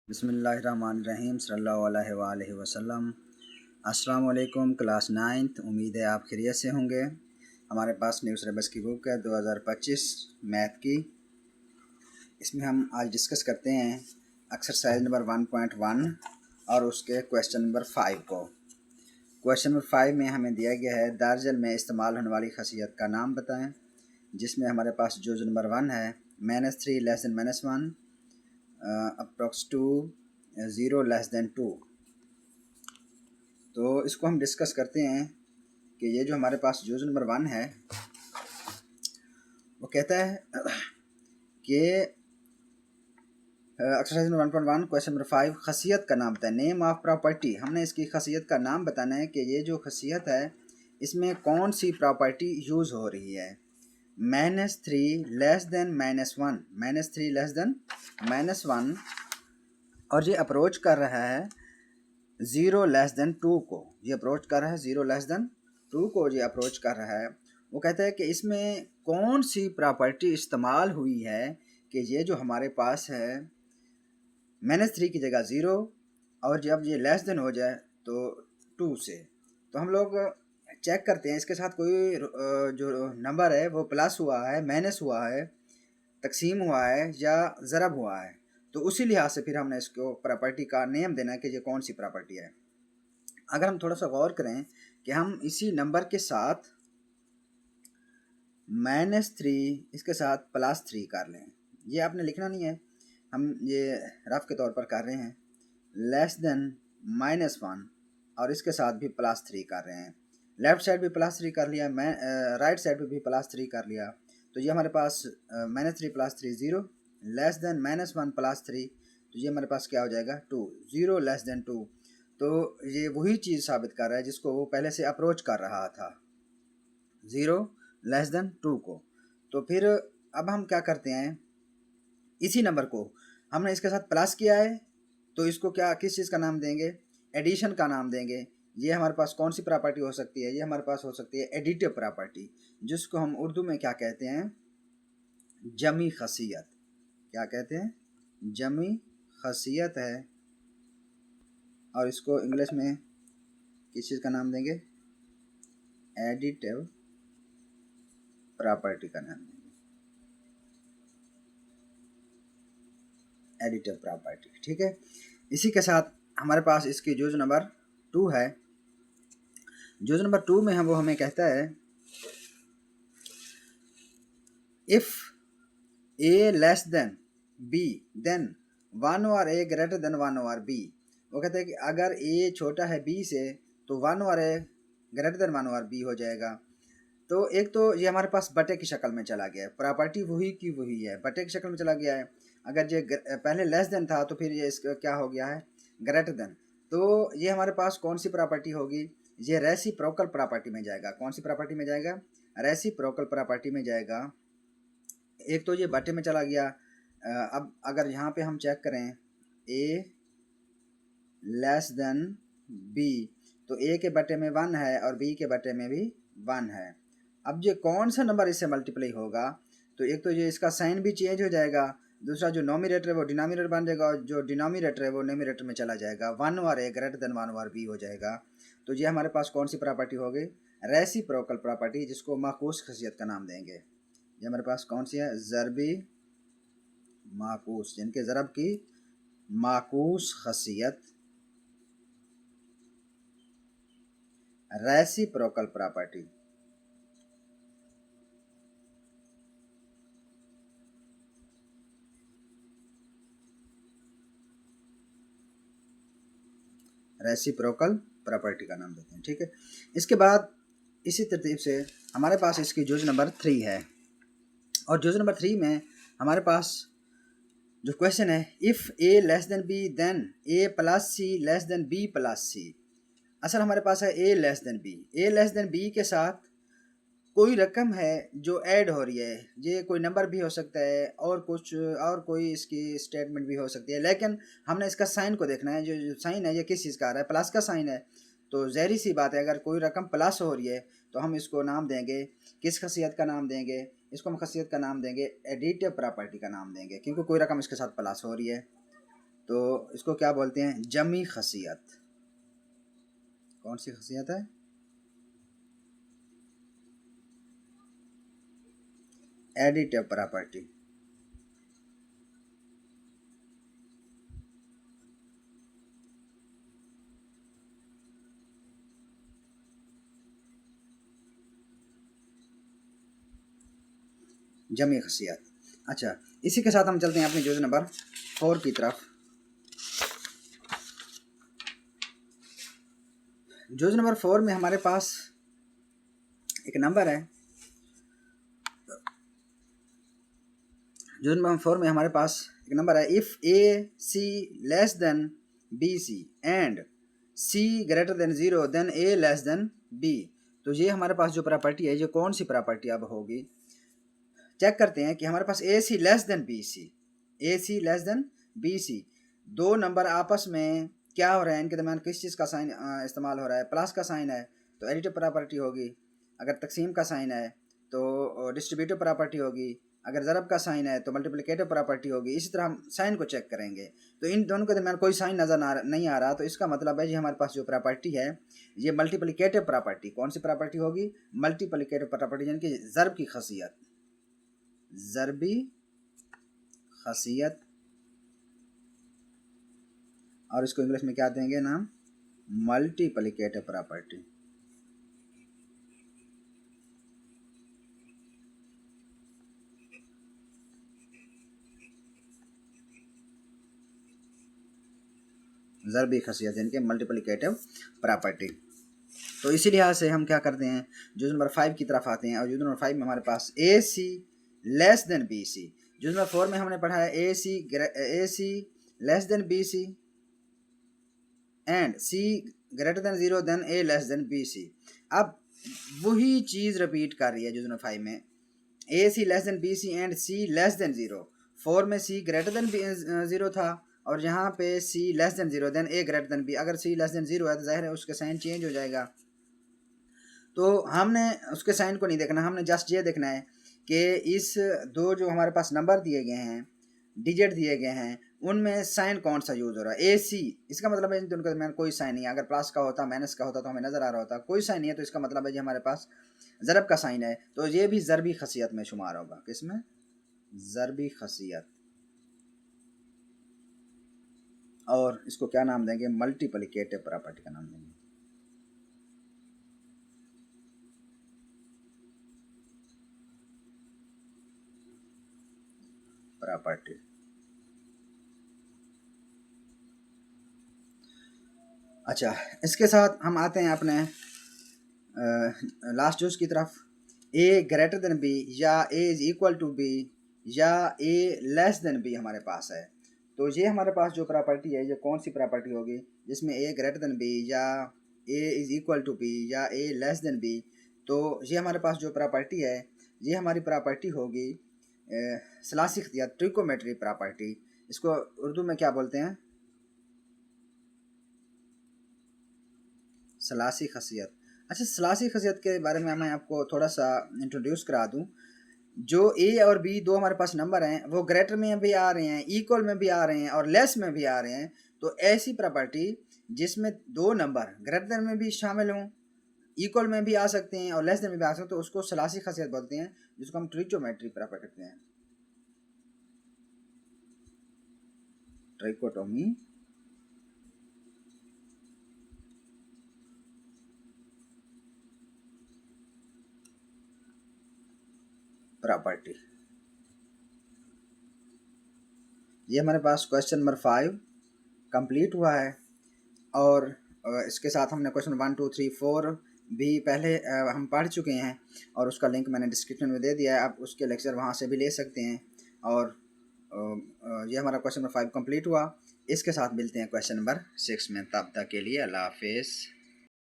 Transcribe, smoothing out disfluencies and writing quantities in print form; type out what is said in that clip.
बिस्मिल्लाहिर्रहमानिर्रहीम सल्लल्लाहु अलैहि वसल्लम। अस्सलाम वालेकुम क्लास 9th। उम्मीद है आप खैरियत से होंगे। हमारे पास न्यू सिलेबस की बुक है 2025 मैथ की। इसमें हम आज डिस्कस करते हैं एक्सरसाइज नंबर 1.1 और उसके क्वेश्चन नंबर 5 को। क्वेश्चन नंबर 5 में हमें दिया गया है दर्जन में इस्तेमाल होने वाली खसियत का नाम बताएं, जिसमें हमारे पास जो नंबर 1 है -3 less than -1, approx 2, 0 less than 2। तो इसको हम डिस्कस करते हैं कि ये जो हमारे पास यूज नंबर 1 है वो कहता है कि एक्सरसाइज नंबर 1.1 क्वेश्चन नंबर 5 खसियत का नाम बताएं। नेम ऑफ प्रॉपर्टी, हमने इसकी खसियत का नाम बताना है कि ये जो खसियत है इसमें कौन सी प्रॉपर्टी यूज़ हो रही है। -3 लेस देन -1, -3 लेस देन -1, और ये अप्रोच कर रहा है 0 लेस देन 2 को। ये अप्रोच कर रहा है 0 लेस देन 2 को, ये अप्रोच कर रहा है। वो कहता है कि इसमें कौन सी प्रॉपर्टी इस्तेमाल हुई है कि ये जो हमारे पास है -3 की जगह 0, और जब ये लेस देन हो जाए तो 2 से। तो हम लोग चेक करते हैं इसके साथ कोई जो नंबर है वो प्लस हुआ है, माइनस हुआ है, तकसीम हुआ है या ज़रब हुआ है। तो उसी लिहाज से फिर हमने इसको प्रॉपर्टी का नेम देना है कि ये कौन सी प्रॉपर्टी है। अगर हम थोड़ा सा गौर करें कि हम इसी नंबर के साथ -3 इसके साथ +3 कर लें, ये आपने लिखना नहीं है, हम ये रफ के तौर पर कर रहे हैं। लेस देन -1 और इसके साथ भी +3 कर रहे हैं। लेफ़्ट साइड भी +3 कर लिया, मैं राइट साइड पे भी +3 कर लिया। तो ये हमारे पास -3 + 3 0, लेस देन -1 + 3, तो ये हमारे पास क्या हो जाएगा 2, 0 लेस देन 2। तो ये वही चीज़ साबित कर रहा है जिसको वो पहले से अप्रोच कर रहा था, 0 लेस देन 2 को। तो फिर अब हम क्या करते हैं, इसी नंबर को हमने इसके साथ प्लस किया है तो इसको क्या किस चीज़ का नाम देंगे, एडिशन का नाम देंगे। ये हमारे पास कौन सी प्रॉपर्टी हो सकती है, ये हमारे पास हो सकती है एडिटिव प्रॉपर्टी, जिसको हम उर्दू में क्या कहते हैं, जमी खसियत। क्या कहते हैं, जमी खसियत है। और इसको इंग्लिश में किस चीज़ का नाम देंगे, एडिटिव प्रॉपर्टी का नाम देंगे, एडिटिव प्रॉपर्टी। ठीक है, इसी के साथ हमारे पास इसकी जूज नंबर 2 है। जूज नंबर 2 में हम वो हमें कहता है if A less than B then 1 over A greater than 1 over B. वो कहते हैं कि अगर ए छोटा है बी से तो 1 over A greater than 1 over B हो जाएगा। तो एक तो ये हमारे पास बटे की शक्ल में चला गया है, प्रॉपर्टी वही की वही है, बटे की शक्ल में चला गया है। अगर ये पहले लेस देन था तो फिर ये इसका क्या हो गया है, ग्रेटर देन। तो ये हमारे पास कौन सी प्रॉपर्टी होगी, ये रेसिप्रोकल प्रॉपर्टी में जाएगा। कौन सी प्रॉपर्टी में जाएगा, रेसिप्रोकल प्रॉपर्टी में जाएगा। एक तो ये बटे में चला गया। अब अगर यहाँ पे हम चेक करें ए लेस देन बी, तो ए के बटे में 1 है और बी के बटे में भी 1 है। अब ये कौन सा नंबर इससे मल्टीप्लाई होगा, तो एक तो ये इसका साइन भी चेंज हो जाएगा, दूसरा जो नोमिनेटर है वो डिनोमिनेटर बन जाएगा और जो डिनोमिनेटर है वो न्यूमरेटर में चला जाएगा। 1 over A greater than 1 over B हो जाएगा। तो ये हमारे पास कौन सी प्रॉपर्टी हो गई, रेसिप्रोकल प्रॉपर्टी, जिसको माकूस खसियत का नाम देंगे। ये हमारे पास कौन सी है, ज़रबी माकूस, जिनके ज़रब की माकूस खसियत, रेसिप्रोकल प्रॉपर्टी। रेसिप्रोकल प्रॉपर्टी का नाम देते हैं। ठीक है, इसके बाद इसी तरतीब से हमारे पास इसकी जुज नंबर 3 है। और जुज नंबर 3 में हमारे पास जो क्वेश्चन है, if A less than B then A plus C less than B plus C. असल हमारे पास है A less than B, A less than B के साथ कोई रकम है जो ऐड हो रही है। ये कोई नंबर भी हो सकता है और कुछ और कोई इसकी स्टेटमेंट भी हो सकती है, लेकिन हमने इसका साइन को देखना है। जो साइन है ये किस चीज़ का आ रहा है, प्लस का साइन है। तो ज़ाहिर सी बात है अगर कोई रकम प्लस हो रही है तो हम इसको नाम देंगे, किस खसियत का नाम देंगे, इसको हम खसियत का नाम देंगे एडिटिव प्रॉपर्टी का नाम देंगे, क्योंकि कोई रकम इसके साथ प्लस हो रही है। तो इसको क्या बोलते हैं? जमी खसियत। कौन सी खसियत है? Additive property. जमी खसियत। अच्छा, इसी के साथ हम चलते हैं अपनी जुज़ नंबर 4 की तरफ। जुज़ नंबर 4 में हमारे पास एक नंबर है। जुज़ नंबर 4 में हमारे पास एक नंबर है, if A C less than B C and C greater than 0 then A less than B. तो ये हमारे पास जो प्रॉपर्टी है, ये कौन सी प्रॉपर्टी अब होगी? चेक करते हैं कि हमारे पास A C less than B C, A C less than B सी, दो नंबर आपस में क्या हो रहा है, इनके दरमियान किस चीज़ का साइन इस्तेमाल हो रहा है? प्लस का साइन है तो एडिटिव प्रॉपर्टी होगी। अगर तकसीम का साइन है तो डिस्ट्रीब्यूटिव प्रॉपर्टी होगी। अगर ज़रब का साइन है तो मल्टीप्लिकेटिव प्रॉपर्टी होगी। इसी तरह हम साइन को चेक करेंगे तो इन दोनों के दरमियान कोई साइन नज़र नहीं आ रहा, तो इसका मतलब है ये हमारे पास जो प्रॉपर्टी है ये मल्टीप्लिकेटिव प्रॉपर्टी। कौन सी प्रॉपर्टी होगी? मल्टीप्लिकेटिव प्रॉपर्टी, यानी कि ज़रब की खसियत, ज़रबी खसियत। और इसको इंग्लिश में क्या देंगे नाम? Multiplicative property. ज़रबी खसियत यानी कि मल्टीप्लिकेटिव प्रॉपर्टी। तो इसी लिहाज से हम क्या करते हैं, जुज़ नंबर 5 की तरफ आते हैं। और जुज़ नंबर 5 में हमारे पास A C less than B C. जुज़ नंबर 4 में हमने पढ़ा है A C less than B C and C greater than 0 then A less than B C. अब वही चीज़ रिपीट कर रही है जुज़ नंबर 5 में, A C less than B C and C less than 0। 4 में सी ग्रेटर देन 0 था और यहाँ पे सी लेस देन 0 देन ए ग्रेटर देन बी। अगर सी लेस देन 0 है तो जाहिर है उसका साइन चेंज हो जाएगा। तो हमने उसके साइन को नहीं देखना, हमने जस्ट ये देखना है कि इस दो जो हमारे पास नंबर दिए गए हैं, डिजिट दिए गए हैं, उनमें साइन कौन सा यूज़ हो रहा है? ए सी, इसका मतलब है इन दोनों के दरमियान कोई साइन नहीं है। अगर प्लस का होता, माइनस का होता तो हमें नज़र आ रहा होता, कोई साइन नहीं है, तो इसका मतलब है कि हमारे पास ज़रब का साइन है, तो ये भी ज़रबी खसियत में शुमार होगा। किसमें? ज़रबी खसियत। और इसको क्या नाम देंगे? मल्टीप्लिकेटिव प्रॉपर्टी का नाम देंगे। प्रॉपर्टी। अच्छा, इसके साथ हम आते हैं अपने लास्ट जूस की तरफ। ए ग्रेटर देन बी या ए इज इक्वल टू बी या ए लेस देन बी हमारे पास है। तो ये हमारे पास जो प्रॉपर्टी है ये कौन सी प्रॉपर्टी होगी जिसमें ए ग्रेटर देन बी या ए इज इक्वल टू बी या ए लेस देन बी? तो ये हमारे पास जो प्रॉपर्टी है ये हमारी प्रॉपर्टी होगी सलासी खसियत, ट्रिकोमेट्री प्रॉपर्टी। इसको उर्दू में क्या बोलते हैं? सलासी खसियत। अच्छा, सलासी खसियत के बारे में मैं आपको थोड़ा सा इंट्रोड्यूस करा दूं। जो ए और बी दो हमारे पास नंबर हैं वो ग्रेटर में भी आ रहे हैं, इक्वल में भी आ रहे हैं और लेस में भी आ रहे हैं। तो ऐसी प्रॉपर्टी जिसमें दो नंबर ग्रेटर में भी शामिल हों, इक्वल में भी आ सकते हैं और लेस में भी आ सकते हैं, तो उसको सलासी खसियत बोलते हैं, जिसको हम ट्रिकोमेट्री प्रॉपर्टी कहते हैं। Trichotomy property. ये हमारे पास क्वेश्चन नंबर 5 कंप्लीट हुआ है। और इसके साथ हमने क्वेश्चन 1 2 3 4 भी पहले हम पढ़ चुके हैं और उसका लिंक मैंने डिस्क्रिप्शन में दे दिया है, आप उसके लेक्चर वहाँ से भी ले सकते हैं। और ये हमारा क्वेश्चन नंबर 5 कंप्लीट हुआ। इसके साथ मिलते हैं क्वेश्चन नंबर 6 में, तब तक के लिए अल्लाह हाफिज़।